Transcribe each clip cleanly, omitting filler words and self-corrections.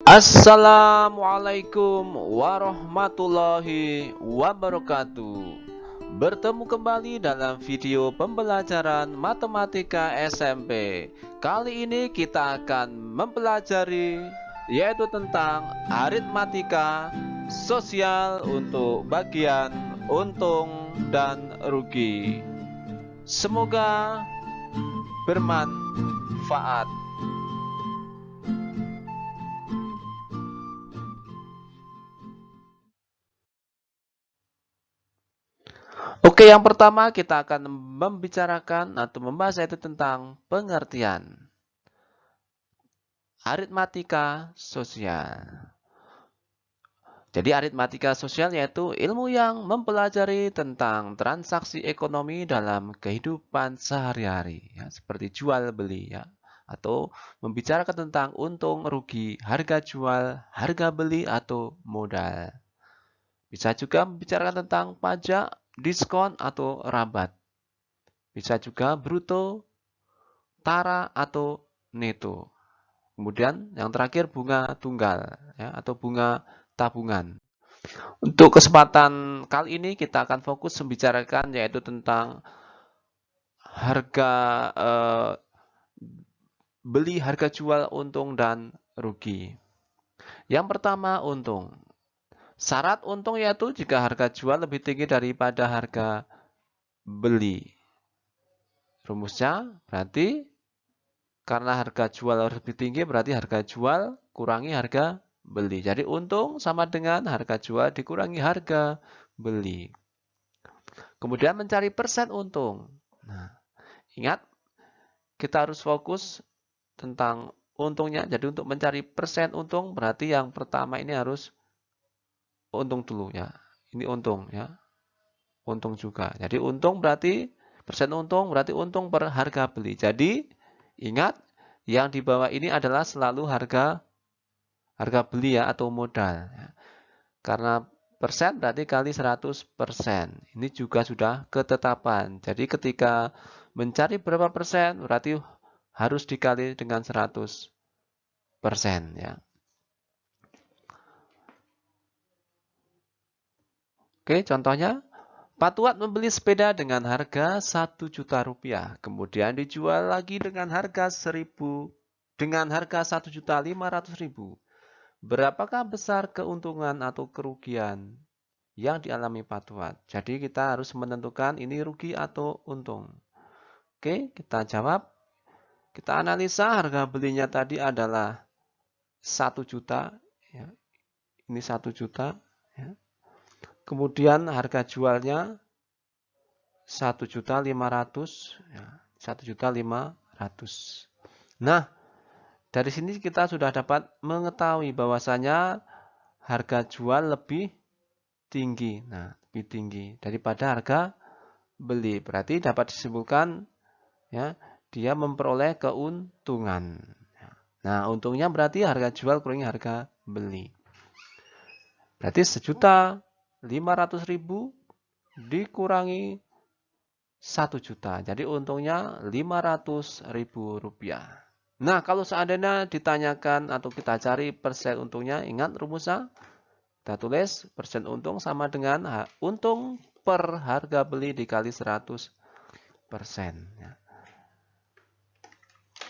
Assalamualaikum warahmatullahi wabarakatuh. Bertemu kembali dalam video pembelajaran matematika SMP. Kali ini kita akan mempelajari yaitu tentang aritmatika sosial untuk bagian untung dan rugi. Semoga bermanfaat. Oke, yang pertama kita akan membicarakan atau membahas yaitu tentang pengertian aritmatika sosial. Jadi aritmatika sosial yaitu ilmu yang mempelajari tentang transaksi ekonomi dalam kehidupan sehari-hari, ya, seperti jual beli, ya, atau membicarakan tentang untung rugi, harga jual, harga beli atau modal. Bisa juga membicarakan tentang pajak, diskon atau rabat. Bisa juga bruto, tara atau neto. Kemudian yang terakhir bunga tunggal, ya, atau bunga tabungan. Untuk kesempatan kali ini kita akan fokus membicarakan yaitu tentang harga beli, harga jual, untung dan rugi. Yang pertama, untung. Syarat untung yaitu jika harga jual lebih tinggi daripada harga beli. Rumusnya berarti karena harga jual harus lebih tinggi berarti harga jual kurangi harga beli. Jadi untung sama dengan harga jual dikurangi harga beli. Kemudian mencari persen untung. Nah, ingat kita harus fokus tentang untungnya. Jadi untuk mencari persen untung berarti yang pertama ini harus untung dulu ya. Ini untung ya. Untung juga. Jadi untung berarti persen untung berarti untung per harga beli. Jadi ingat yang di bawah ini adalah selalu harga beli ya atau modal. Karena persen berarti kali 100%. Ini juga sudah ketetapan. Jadi ketika mencari berapa persen berarti harus dikali dengan 100% ya. Oke, contohnya Pak Tuat membeli sepeda dengan harga 1 juta rupiah, kemudian dijual lagi dengan harga 1.500.000. Berapakah besar keuntungan atau kerugian yang dialami Pak Tuat? Jadi kita harus menentukan ini rugi atau untung. Oke, kita jawab. Kita analisa harga belinya tadi adalah 1 juta. Ya. Ini 1 juta. Ya. Kemudian harga jualnya 1.500.000, ya, 1.500.000. Nah, dari sini kita sudah dapat mengetahui bahwasanya harga jual lebih tinggi. Nah, lebih tinggi daripada harga beli. Berarti dapat disimpulkan ya, dia memperoleh keuntungan. Nah, untungnya berarti harga jual kurangi harga beli. Berarti 1.500.000 dikurangi 1 juta. Jadi untungnya 500.000 rupiah. Nah, kalau seandainya ditanyakan atau kita cari persen untungnya, ingat rumusnya. Kita tulis persen untung sama dengan untung per harga beli dikali 100%.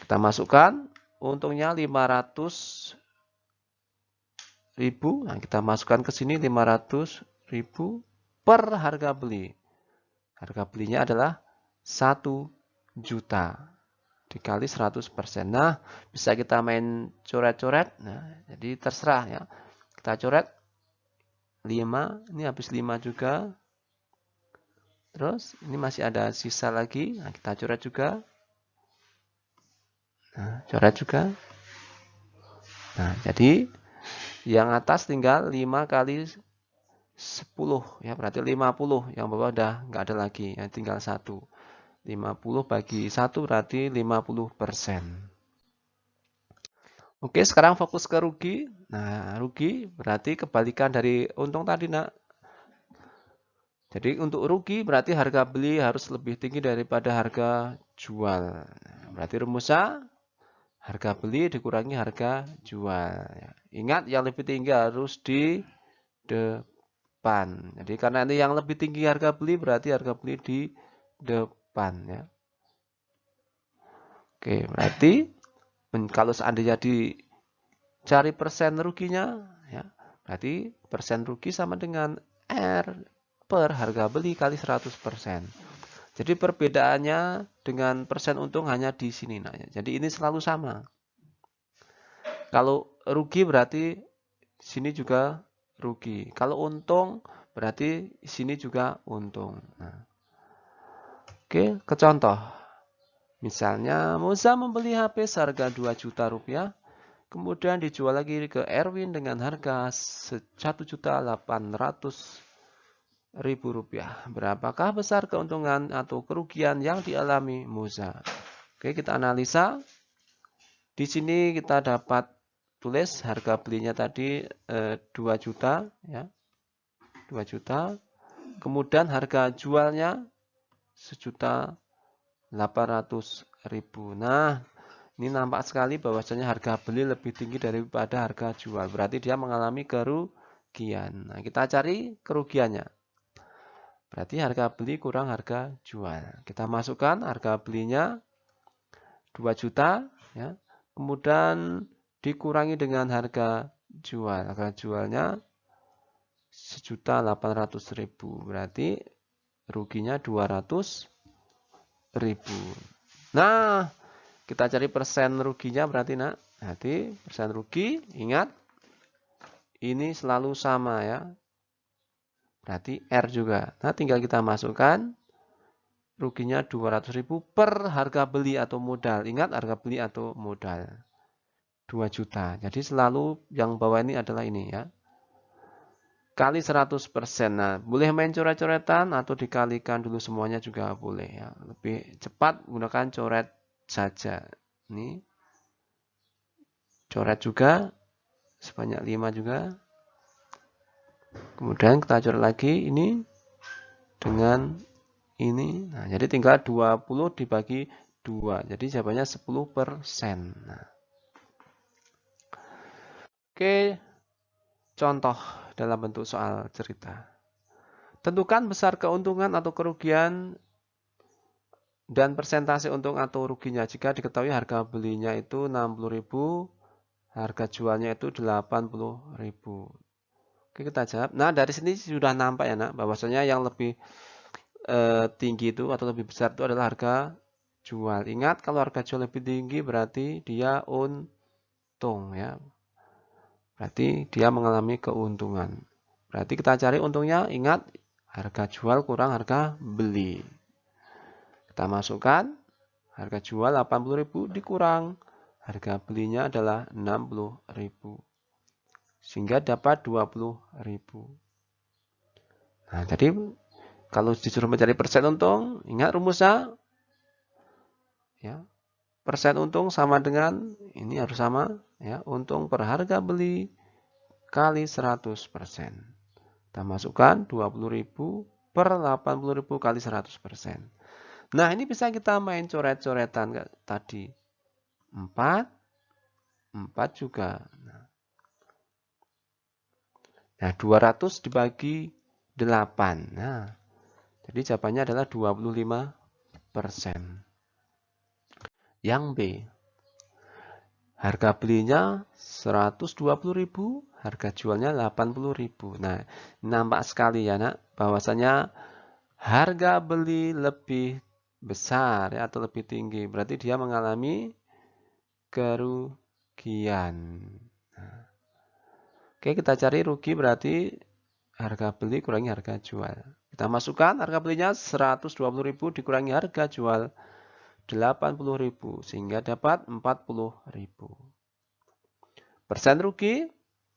Kita masukkan untungnya 500.000. Nah, kita masukkan ke sini 500.000 per harga beli. Harga belinya adalah 1 juta dikali 100%. Nah, bisa kita main coret-coret. Nah, jadi terserah ya. Kita coret 5, ini habis 5 juga. Terus ini masih ada sisa lagi. Nah, kita coret juga. Nah, coret juga. Nah, jadi yang atas tinggal 5 kali 10 ya, berarti 50. Yang bawah udah nggak ada lagi, ya, tinggal 1. 50 bagi 1 berarti 50%. Oke, sekarang fokus ke rugi. Nah, rugi berarti kebalikan dari untung tadi, nak. Jadi untuk rugi berarti harga beli harus lebih tinggi daripada harga jual. Berarti rumusnya harga beli dikurangi harga jual. Ingat yang lebih tinggi harus di depan. Jadi karena ini yang lebih tinggi harga beli berarti harga beli di depan ya. Oke, berarti kalau seandainya dicari persen ruginya ya, berarti persen rugi sama dengan R per harga beli kali 100%. Jadi perbedaannya dengan persen untung hanya di sini. Nah, jadi ini selalu sama. Kalau rugi berarti sini juga rugi. Kalau untung berarti sini juga untung. Nah, oke, ke contoh. Misalnya Moza membeli HP seharga 2 juta rupiah, kemudian dijual lagi ke Erwin dengan harga 1.800.000 rupiah. Berapakah besar keuntungan atau kerugian yang dialami Moza? Oke, kita analisa. Di sini kita dapat tulis harga belinya tadi 2 juta ya. 2 juta. Kemudian harga jualnya 1.800.000. Nah, ini nampak sekali bahwasanya harga beli lebih tinggi daripada harga jual. Berarti dia mengalami kerugian. Nah, kita cari kerugiannya. Berarti harga beli kurang harga jual. Kita masukkan harga belinya 2 juta ya. Kemudian dikurangi dengan harga jual. Harga jualnya 1.800.000. Berarti ruginya 200.000. Nah, kita cari persen ruginya berarti nak. Berarti persen rugi, ingat ini selalu sama ya. Berarti R juga. Nah, tinggal kita masukkan ruginya 200.000 per harga beli atau modal. Ingat harga beli atau modal. 2 juta. Jadi selalu yang bawah ini adalah ini ya. Kali 100%. Nah, boleh main coret-coretan atau dikalikan dulu semuanya juga boleh ya. Lebih cepat gunakan coret saja. Ini coret juga sebanyak 5 juga. Kemudian kita coret lagi ini dengan ini. Nah, jadi tinggal 20 dibagi 2. Jadi jawabannya 10%. Nah. Oke, contoh dalam bentuk soal cerita. Tentukan besar keuntungan atau kerugian dan persentase untung atau ruginya jika diketahui harga belinya itu 60.000, harga jualnya itu 80.000. Oke, kita jawab. Nah, dari sini sudah nampak ya, Nak, bahwasanya yang lebih tinggi itu atau lebih besar itu adalah harga jual. Ingat, kalau harga jual lebih tinggi berarti dia untung ya. Berarti dia mengalami keuntungan. Berarti kita cari untungnya, ingat harga jual kurang harga beli. Kita masukkan harga jual 80.000 dikurang harga belinya adalah 60.000. Sehingga dapat 20.000. Nah, jadi kalau disuruh mencari persen untung, ingat rumusnya ya. Persen untung sama dengan ini harus sama ya, untung per harga beli kali 100%. Kita masukkan 20.000 per 80.000 kali 100%. Nah, ini bisa kita main coret-coretan tadi. 4 juga. Nah, 200 dibagi 8. Nah, jadi jawabannya adalah 25%. Yang B, harga belinya 120.000, harga jualnya 80.000. Nah, nampak sekali ya, Nak, bahwasanya harga beli lebih besar ya, atau lebih tinggi. Berarti dia mengalami kerugian. Nah, oke, kita cari rugi berarti harga beli kurangi harga jual. Kita masukkan harga belinya 120.000 dikurangi harga jual 80.000 sehingga dapat 40.000. Persen rugi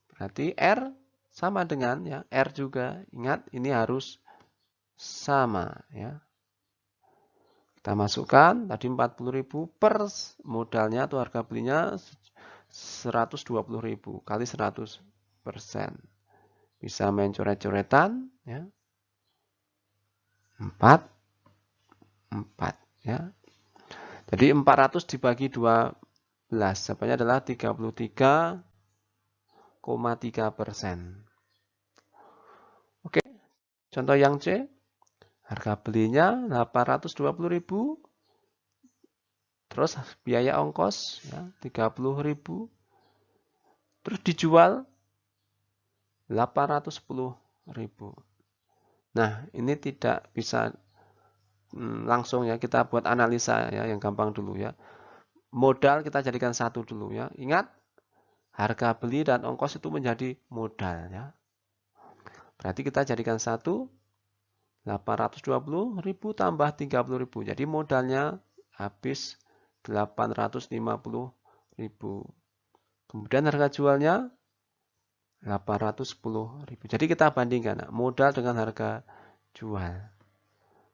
berarti R sama dengan ya, R juga. Ingat ini harus sama ya. Kita masukkan tadi 40.000 per modalnya atau harga belinya 120.000 kali 100%. Bisa main coret-coretan ya. 4 ya. Jadi 400 dibagi 12 jawabannya adalah 33 Oke, contoh yang C, harga belinya 820.000, terus biaya ongkos ya, 30.000, terus dijual 810.000. Nah, ini tidak bisa langsung ya, kita buat analisa ya yang gampang dulu ya. Modal kita jadikan satu dulu ya. Ingat, harga beli dan ongkos itu menjadi modal ya. Berarti kita jadikan satu, 820.000 tambah 30.000. Jadi modalnya habis 850.000. Kemudian harga jualnya 810.000. Jadi kita bandingkan modal dengan harga jual.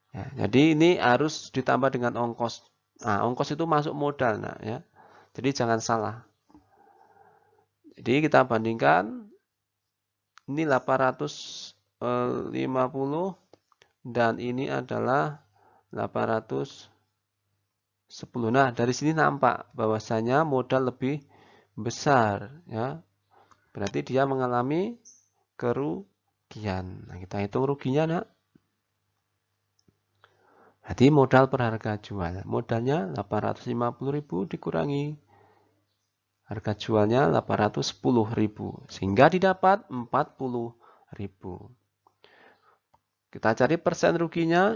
Ya, jadi ini harus ditambah dengan ongkos. Nah, ongkos itu masuk modal, nah ya. Jadi jangan salah. Jadi kita bandingkan ini 850 dan ini adalah 810. Nah, dari sini nampak bahwasanya modal lebih besar ya. Berarti dia mengalami kerugian. Nah, kita hitung ruginya, Nak. Berarti modal per harga jual. Modalnya 850.000 dikurangi harga jualnya 810.000. Sehingga didapat 40.000. Kita cari persen ruginya.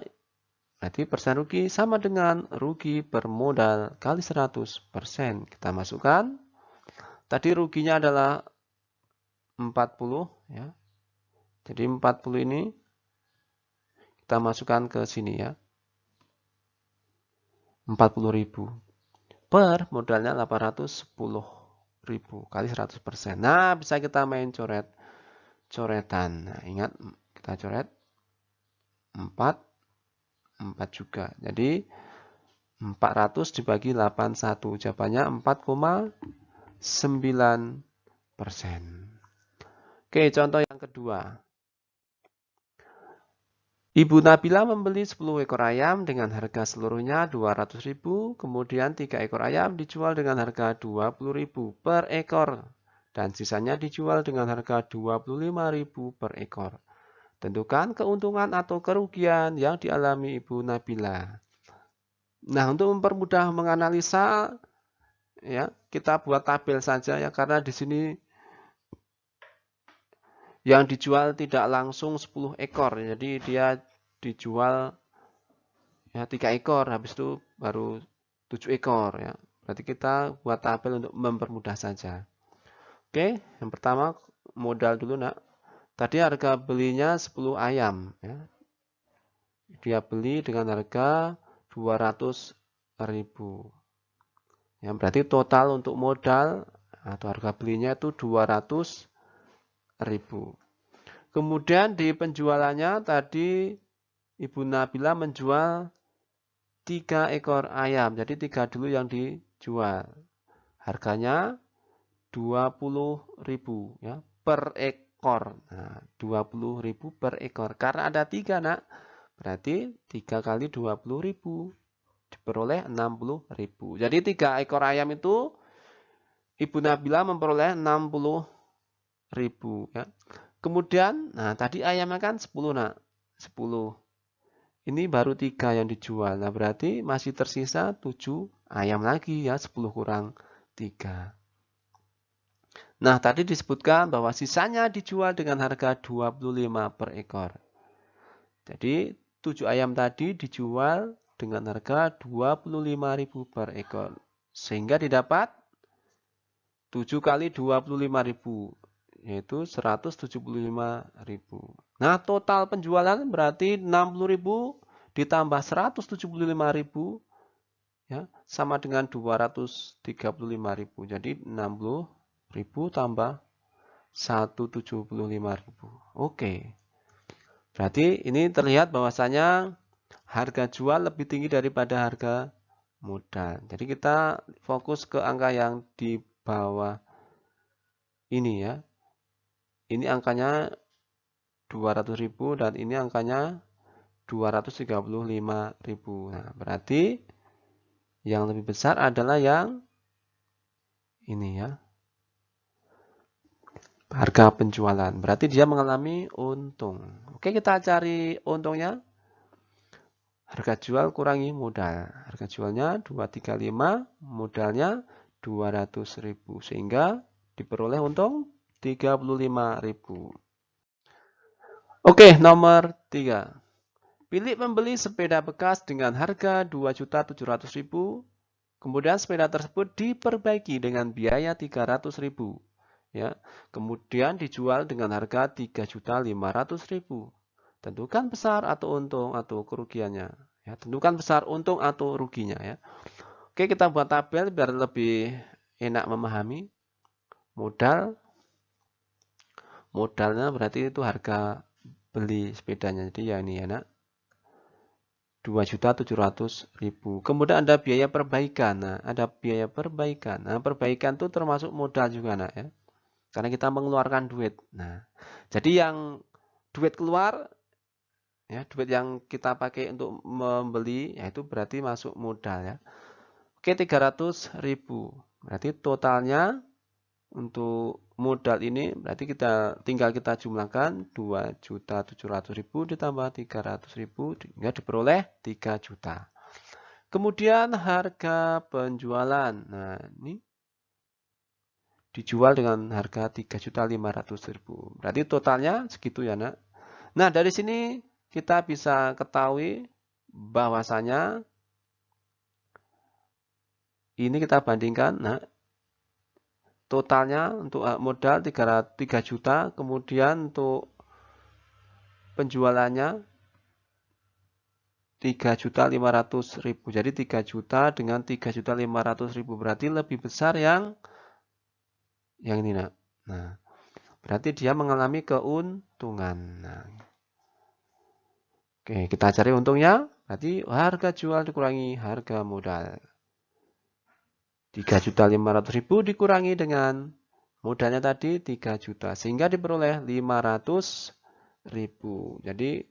Berarti persen rugi sama dengan rugi per modal kali 100%. Kita masukkan. Tadi ruginya adalah 40 ya. Jadi 40 ini kita masukkan ke sini ya. 40.000 per modalnya 810.000 kali 100%. Nah, bisa kita main coretan. Nah, ingat kita coret 4 juga. Jadi 400 dibagi 81. Jawabannya 4,9%. Oke, contoh yang kedua. Ibu Nabila membeli 10 ekor ayam dengan harga seluruhnya 200.000, kemudian 3 ekor ayam dijual dengan harga 20.000 per ekor, dan sisanya dijual dengan harga 25.000 per ekor. Tentukan keuntungan atau kerugian yang dialami Ibu Nabila. Nah, untuk mempermudah menganalisa, ya kita buat tabel saja ya, karena di sini yang dijual tidak langsung 10 ekor, jadi dia dijual ya 3 ekor, habis itu baru 7 ekor ya. Berarti kita buat tabel untuk mempermudah saja. Oke, yang pertama modal dulu, Nak. Tadi harga belinya 10 ayam ya. Dia beli dengan harga 200.000. Ya, berarti total untuk modal atau harga belinya itu 200.000. Kemudian di penjualannya tadi Ibu Nabila menjual 3 ekor ayam. Jadi 3 dulu yang dijual. Harganya 20.000 ya per ekor. Nah, 20.000 per ekor. Karena ada 3, Nak. Berarti 3 kali 20.000 diperoleh 60.000. Jadi 3 ekor ayam itu Ibu Nabila memperoleh 60.000 ya. Kemudian, nah tadi ayamnya kan 10, Nak. 10. Ini baru 3 yang dijual. Nah, berarti masih tersisa 7 ayam lagi ya, 10 kurang 3. Nah, tadi disebutkan bahwa sisanya dijual dengan harga 25 per ekor. Jadi, 7 ayam tadi dijual dengan harga 25.000 per ekor. Sehingga didapat 7 kali 25.000, yaitu 175.000. Nah, total penjualan berarti 60.000 ditambah 175.000 ya, sama dengan 235.000. Jadi 60.000 tambah 175.000. Oke. Berarti ini terlihat bahwasanya harga jual lebih tinggi daripada harga modal. Jadi kita fokus ke angka yang di bawah ini ya. Ini angkanya 200.000 dan ini angkanya 235.000. Nah, berarti yang lebih besar adalah yang ini ya. harga penjualan. Berarti dia mengalami untung. Oke, kita cari untungnya. Harga jual kurangi modal. Harga jualnya 235, modalnya 200.000. Sehingga diperoleh untung 35.000. Oke, nomor 3. Pilih membeli sepeda bekas dengan harga 2.700.000. Kemudian sepeda tersebut diperbaiki dengan biaya 300.000. Ya, kemudian dijual dengan harga 3.500.000. Tentukan besar atau untung atau kerugiannya. Ya, tentukan besar untung atau ruginya ya. Oke, kita buat tabel biar lebih enak memahami. Modalnya berarti itu harga beli sepedanya. Jadi ya ini ya nak. 2.700.000. Kemudian ada biaya perbaikan. Nah, ada biaya perbaikan. Nah, perbaikan itu termasuk modal juga nak ya. Karena kita mengeluarkan duit. Nah, jadi yang duit keluar ya, duit yang kita pakai untuk membeli yaitu berarti masuk modal ya. Oke, 300.000. Berarti totalnya untuk modal ini berarti tinggal kita jumlahkan 2.700.000 ditambah 300.000 hingga diperoleh 3 juta. Kemudian harga penjualan. Nah, ini dijual dengan harga 3.500.000. Berarti totalnya segitu ya, Nak. Nah, dari sini kita bisa ketahui bahwasanya ini kita bandingkan, nah, totalnya untuk modal 3 juta, kemudian untuk penjualannya 3.500.000. Jadi 3 juta dengan 3.500.000 berarti lebih besar yang ini nak. Nah, berarti dia mengalami keuntungan. Nah, oke, kita cari untungnya. Berarti harga jual dikurangi harga modal. 3.500.000 dikurangi dengan modalnya tadi 3 juta. Sehingga diperoleh 500.000. Jadi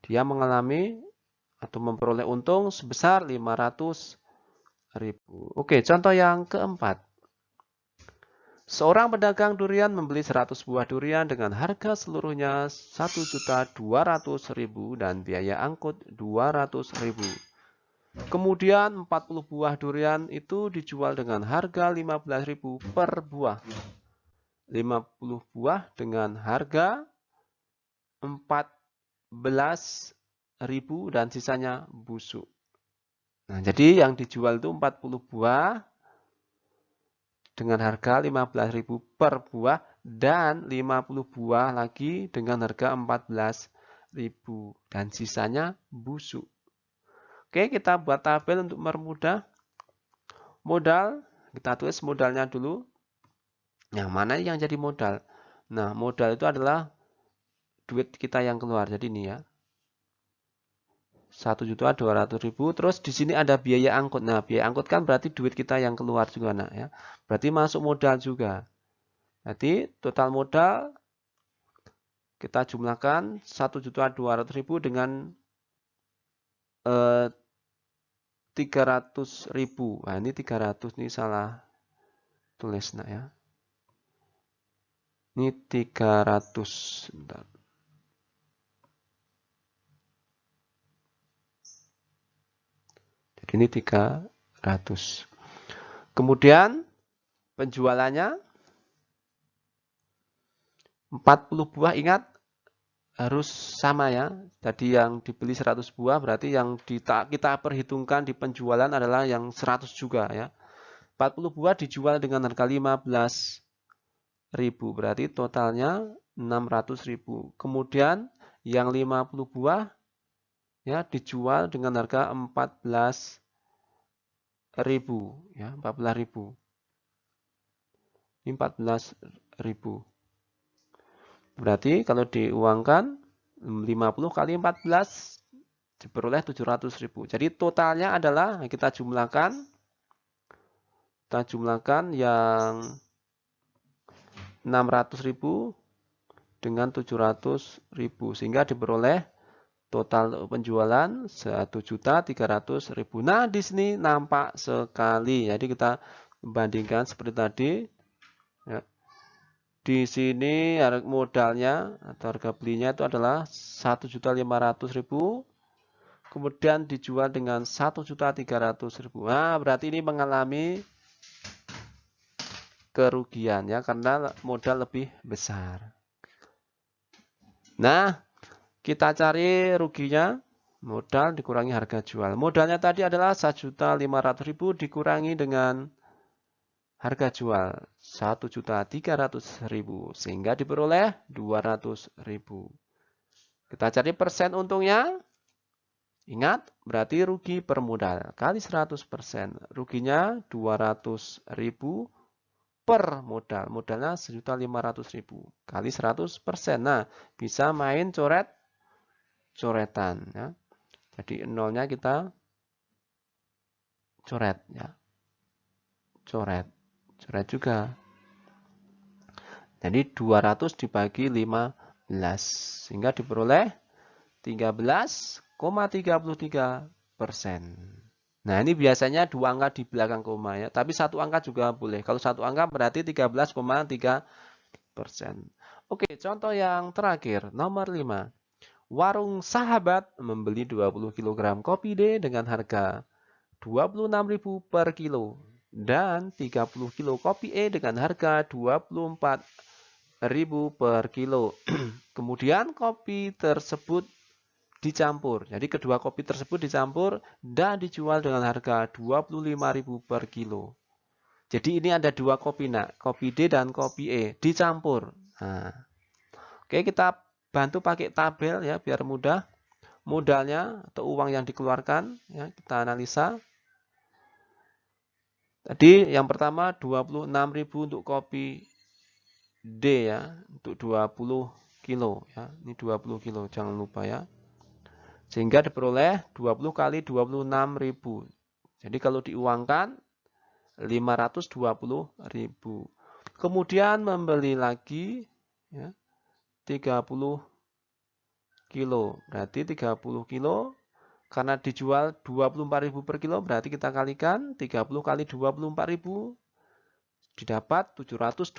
dia mengalami atau memperoleh untung sebesar 500.000. Oke, contoh yang keempat. Seorang pedagang durian membeli 100 buah durian dengan harga seluruhnya 1.200.000 dan biaya angkut 200.000. Kemudian 40 buah durian itu dijual dengan harga 15.000 per buah. 50 buah dengan harga 14.000 dan sisanya busuk. Nah, jadi yang dijual itu 40 buah dengan harga 15.000 per buah dan 50 buah lagi dengan harga 14.000 dan sisanya busuk. Oke, kita buat tabel untuk mempermudah. Modal, kita tulis modalnya dulu. Yang mana yang jadi modal? Nah, modal itu adalah duit kita yang keluar. Jadi ini ya. 1.200.000. Terus di sini ada biaya angkut. Nah, biaya angkut kan berarti duit kita yang keluar juga, nak ya. Berarti masuk modal juga. Jadi total modal kita jumlahkan 1.200.000 dengan 300.000. Nah, ini 300 ini salah tulis, nak ya. Ini 300. Bentar. Jadi ini 300. Kemudian penjualannya 40 buah, ingat harus sama ya. Tadi yang dibeli 100 buah berarti yang kita perhitungkan di penjualan adalah yang 100 juga ya. 40 buah dijual dengan harga 15.000 berarti totalnya 600.000. Kemudian yang 50 buah ya dijual dengan harga 14.000 ya, 14.000. Ini 14.000. Berarti kalau diuangkan 50 kali 14 diperoleh 700.000. Jadi totalnya adalah kita jumlahkan yang 600.000 dengan 700.000 sehingga diperoleh total penjualan 1.300.000. Nah, di sini nampak sekali. Jadi kita bandingkan seperti tadi. Ya. Di sini modalnya atau harga belinya itu adalah 1.500.000. Kemudian dijual dengan 1.300.000. Nah, berarti ini mengalami kerugian ya karena modal lebih besar. Nah, kita cari ruginya. Modal dikurangi harga jual. Modalnya tadi adalah 1.500.000 dikurangi dengan harga jual 1.300.000 sehingga diperoleh 200.000. Kita cari persen untungnya. Ingat, berarti rugi per modal kali 100%. Ruginya 200.000 per modal. Modalnya 1.500.000 kali 100%. Nah, bisa main coret-coretan ya. Jadi nolnya kita coret ya. Coret. Coret juga. Jadi 200 dibagi 15 sehingga diperoleh 13,33%. Nah, ini biasanya dua angka di belakang koma ya, tapi satu angka juga boleh. Kalau satu angka berarti 13,3%. Oke, contoh yang terakhir, nomor 5. Warung Sahabat membeli 20 kg kopi D dengan harga 26.000 per kilo dan 30 kilo kopi E dengan harga 24.000 per kilo. Kemudian kopi tersebut dicampur. Jadi kedua kopi tersebut dicampur dan dijual dengan harga 25.000 per kilo. Jadi ini ada dua kopi, nak, kopi D dan kopi E dicampur. Nah, oke, kita bantu pakai tabel ya biar mudah. Modalnya atau uang yang dikeluarkan ya, kita analisa. Tadi yang pertama 26.000 untuk kopi D ya, untuk 20 kilo ya. Ini 20 kilo, jangan lupa ya. Sehingga diperoleh 20 kali 26.000. Jadi kalau diuangkan 520.000. Kemudian membeli lagi ya, 30 kilo. Berarti 30 kilo karena dijual 24.000 per kilo, berarti kita kalikan 30 kali 24.000 didapat 720.000.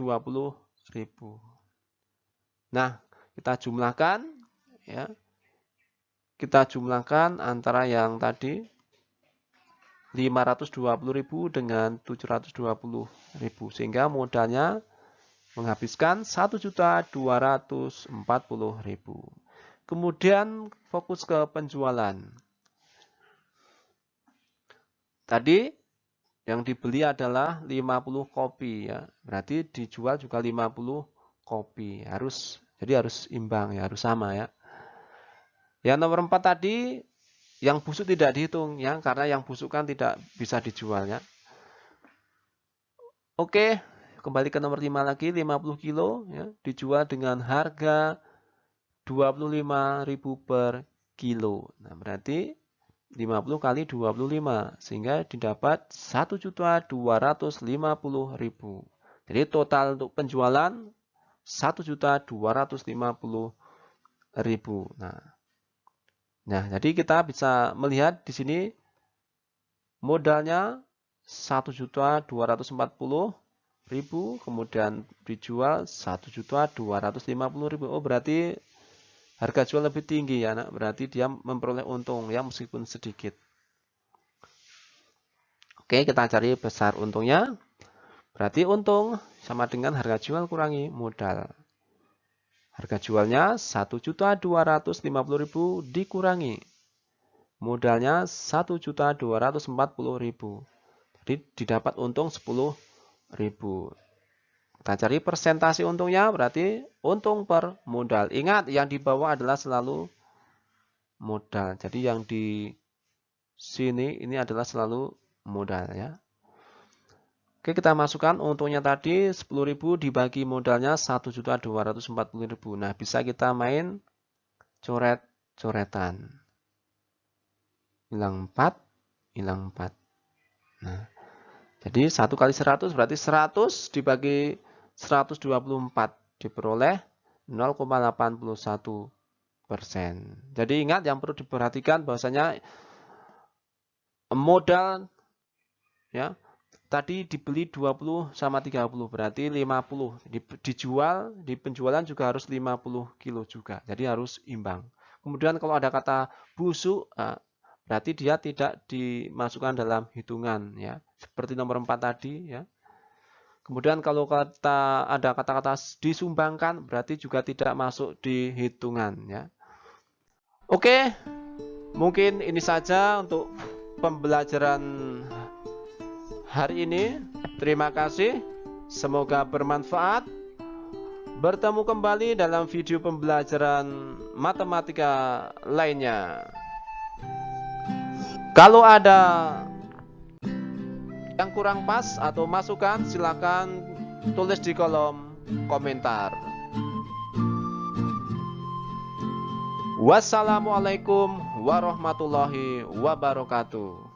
Nah, kita jumlahkan ya. Kita jumlahkan antara yang tadi 520.000 dengan 720.000 sehingga modalnya menghabiskan 1.240.000. Kemudian fokus ke penjualan. Tadi yang dibeli adalah 50 kopi ya. Berarti dijual juga 50 kopi. Jadi harus imbang ya, harus sama ya. Yang nomor 4 tadi yang busuk tidak dihitung ya, karena yang busuk kan tidak bisa dijual ya. Oke, kembali ke nomor 5 lagi, 50 kilo ya, dijual dengan harga 25.000 per kilo. Nah, berarti 50 kali 25 sehingga didapat 1.250.000. Jadi total untuk penjualan 1.250.000. Nah, jadi kita bisa melihat di sini modalnya 1.240.000, kemudian dijual 1.250.000. Oh, berarti harga jual lebih tinggi ya, nak. Berarti dia memperoleh untung ya meskipun sedikit. Oke, kita cari besar untungnya. Berarti untung sama dengan harga jual kurangi modal. Harga jualnya 1.250.000 dikurangi modalnya 1.240.000. Jadi didapat untung 10.000. Kita cari persentase untungnya, berarti untung per modal. Ingat, yang di bawah adalah selalu modal. Jadi yang di sini ini adalah selalu modal ya. Oke, kita masukkan untungnya tadi 10.000 dibagi modalnya 1.240.000. Nah, bisa kita main coret-coretan. Hilang 4, hilang 4. Nah, jadi 1 kali 100 berarti 100 dibagi 124 diperoleh 0,81%. Jadi ingat yang perlu diperhatikan bahwasanya modal ya tadi dibeli 20 sama 30, berarti 50. Dijual, di penjualan juga harus 50 kilo juga. Jadi harus imbang. Kemudian kalau ada kata busuk, berarti dia tidak dimasukkan dalam hitungan ya. Seperti nomor 4 tadi ya. Kemudian kalau ada kata-kata disumbangkan, berarti juga tidak masuk di hitungan ya. Oke, mungkin ini saja untuk pembelajaran hari ini. Terima kasih, semoga bermanfaat. Bertemu kembali dalam video pembelajaran matematika lainnya. Kalau ada yang kurang pas atau masukan, silakan tulis di kolom komentar. Wassalamualaikum warahmatullahi wabarakatuh.